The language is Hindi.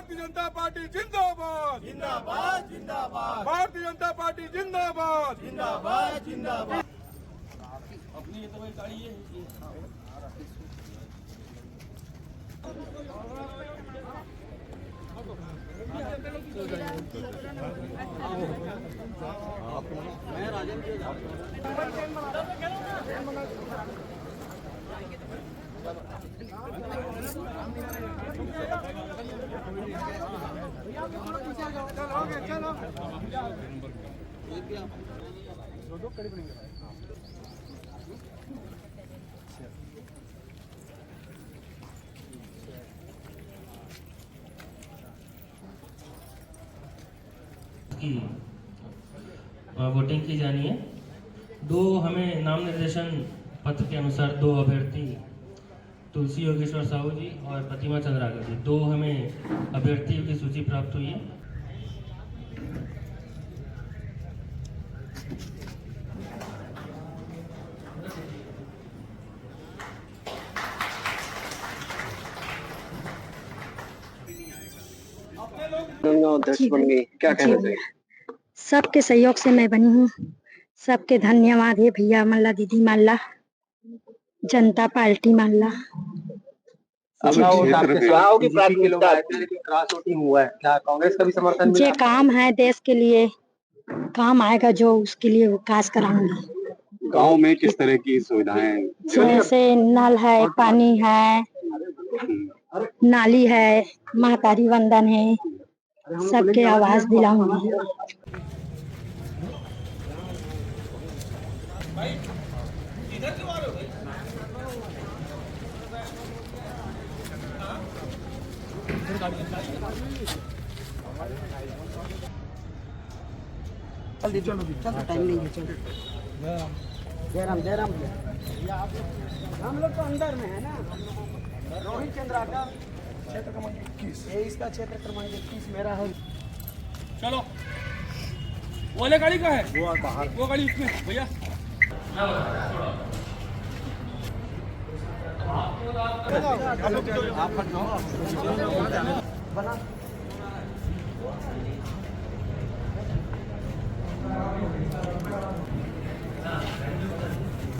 भारतीय जनता पार्टी जिंदाबाद जिंदाबाद जिंदाबाद भारतीय जनता पार्टी जिंदाबाद जिंदाबाद जिंदाबाद। अपनी ये तो भाई गाड़ी है। मैं राजेंद्र की वोटिंग की जानी है। दो हमें नाम निर्देशन पत्र के अनुसार दो अभ्यर्थी तुलसी योगेश्वर साहू जी और प्रतिमा चंद्राकर जी, दो हमें अभ्यर्थियों की सूची प्राप्त हुई है। अध्यक्ष बन गई, क्या कहना चाहिए? सबके सहयोग से मैं बनी हूँ। सबके धन्यवाद है भैया मल्ला, दीदी मल्ला, जनता पार्टी मल्ला। चुनाव की प्राथमिकता है, लेकिन क्रॉस वोटिंग हुआ है, क्या कांग्रेस का भी समर्थन मिला? जे काम है देश के लिए, काम आएगा जो उसके लिए विकास कराऊंगी। गांव में किस तरह की सुविधाएं? जैसे नल है, पानी है, नाली है, महतारी वंदन है, सबके आवाज दिलाऊंगी। टाइम नहीं है, चलो जयराम जयराम हम लोग तो अंदर में है ना। रोहित चंद्राकर क्षेत्र क्रमांक 21, ये इसका क्षेत्र क्रमांक 21 मेरा है। चलो वो वाले गाड़ी का है, वो बाहर, वो गाड़ी उसमें भैया। बना